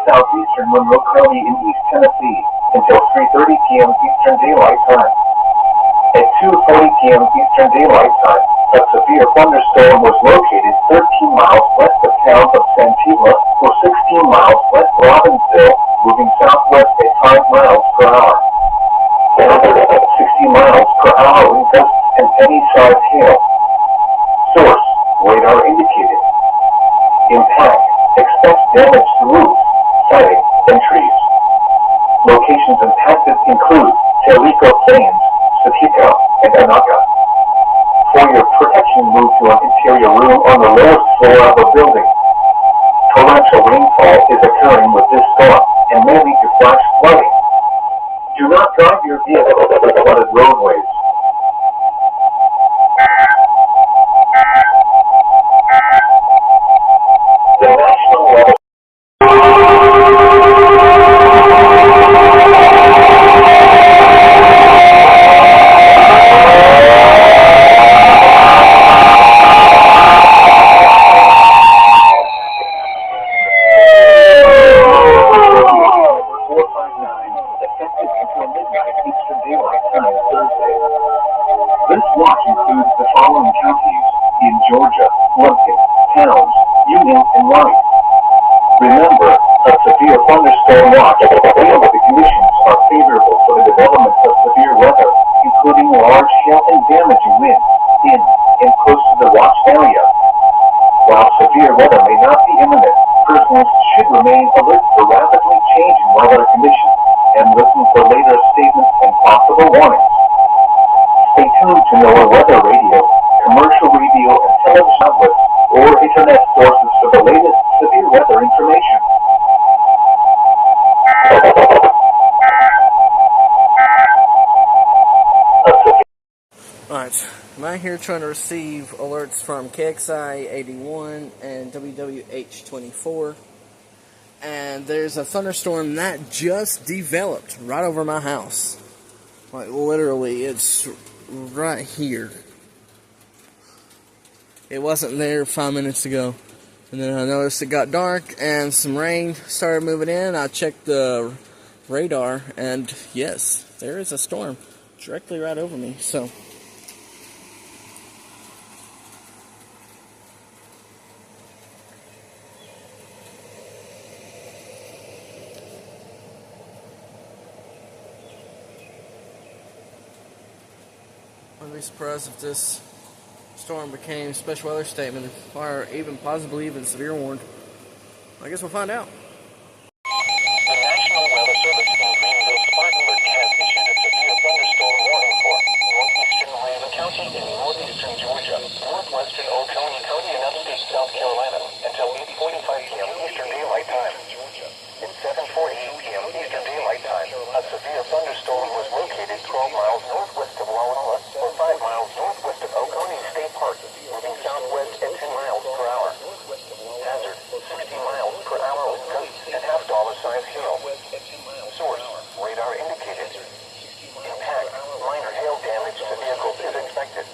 Southeastern Monroe County in East Tennessee until 3:30 p.m. Eastern Daylight Time. At 2:40 p.m. Eastern Daylight Time, a severe thunderstorm was located 13 miles west of town of Santiva or 16 miles west of Robbinsville, moving southwest at 5 miles per hour. Downward at 60 miles per hour in gusts and penny-sized hail. Source: radar indicated. Impact: expect damage to roofs, siding, and trees. Locations impacted include Tellico Plains, Satika, and Anaka. For your protection, move to an interior room on the lowest floor of a building. Torrential rainfall is occurring with this storm and may lead to flash flooding. Do not drive your vehicle over flooded roadways. The National Weather This watch includes the following counties in Georgia: Lumpkin, Towns, Union, and White. Remember, a severe thunderstorm watch means the conditions are favorable for the development of severe weather, including large hail and damaging winds in and close to the watch area. While severe weather may not be imminent, persons should remain alert for rapidly changing weather conditions and listen for later statements and possible warnings. Stay tuned to NOAA weather radio, commercial radio and television outlets, or internet sources for the latest severe weather information. Alright, I'm out here trying to receive alerts from KXI 81 and WWH 24, and there's a thunderstorm that just developed right over my house. Like, literally, it's right here. It wasn't there 5 minutes ago. And then I noticed it got dark and some rain started moving in. I checked the radar, and yes, there is a storm directly right over me. So I'd be surprised if this storm became special weather statement, or even possibly even severe warned. I guess we'll find out. The National Weather Service in Greenville, Spartanburg has issued a severe thunderstorm warning for northeastern Raven County and northeastern Georgia, northwestern Oconee County, and upstate South Carolina until 8:45 p.m. Eastern Daylight Time. At 7:40 p.m. Eastern Daylight Time, a severe thunderstorm was located 12 miles northwest of Walla, or 5 miles northwest of Oconee State Park, moving southwest at 10 miles per hour. Hazard: 60 miles per hour with gusts and half-dollar-sized hail. Source: radar indicated. Impact: minor hail damage to vehicles is expected.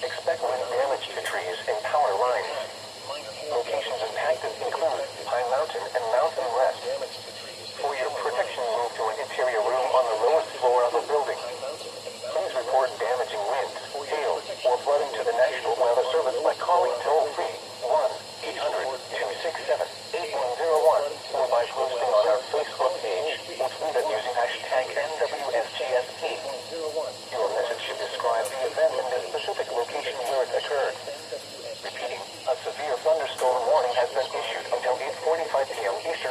Expect wind damage to trees and power lines. Locations impacted include Pine Mountain and Mountain West. For your protection, move to an interior room on the lowest floor of a building. Please report damaging winds, hail, or flooding to the National Weather Service by calling toll-free 1-800-267-8101 or by posting on our Facebook page or tweet it using hashtag NWSGSP. Your message should describe the event and the specific location where it occurred. Repeating, a severe thunderstorm warning has been issued until 8:45 p.m. Eastern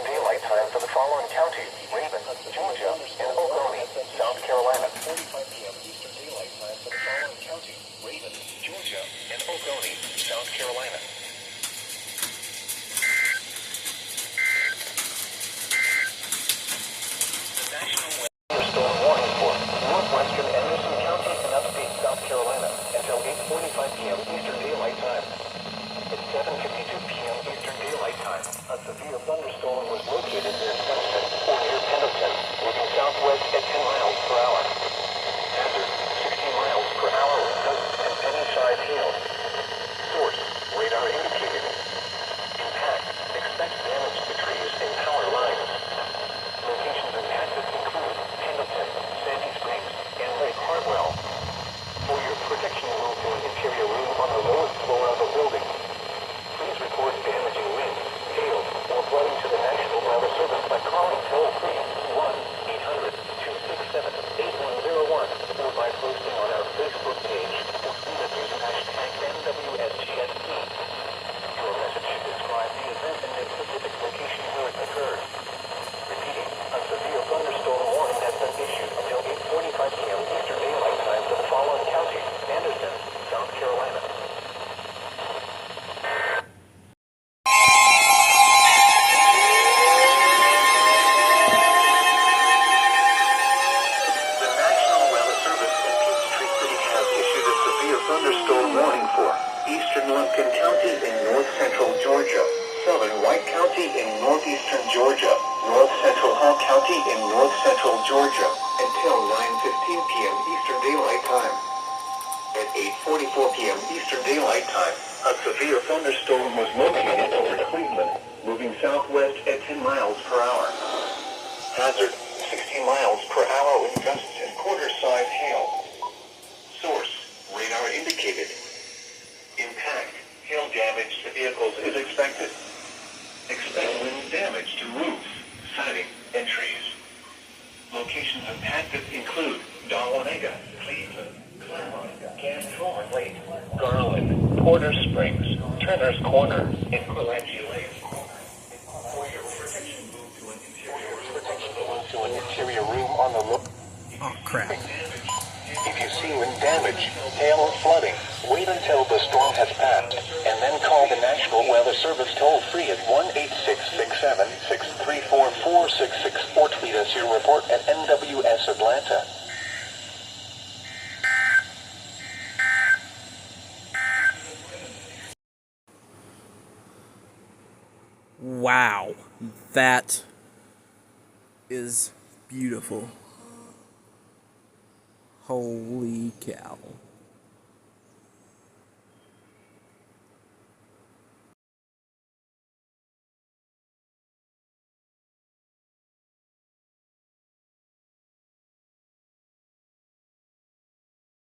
Eastern Lumpkin County in north-central Georgia, southern White County in northeastern Georgia, north-central Hall County in north-central Georgia, until 9:15 p.m. Eastern Daylight Time. At 8:44 p.m. Eastern Daylight Time, a severe thunderstorm was located over Cleveland, moving southwest at 10 miles per hour. Hazard, 60 miles per hour with gusts and quarter-size hail. Source, radar indicated. Impact, hail damage to vehicles is expected. Expect wind damage to roofs, siding, and trees. Locations impacted include Dahlonega, Cleveland, Claremont, Ganthorne Lake, Garland, Porter Springs, Turner's Corner, and Quilanchi Lake. For your protection, move to an interior room on the look. Oh, crap. If you see wind damage, hail or flooding, wait until the storm has passed, and then call the National Weather Service toll-free at 1-866-7-634-466 or tweet us your report at NWS Atlanta. Wow, that is beautiful. Holy cow.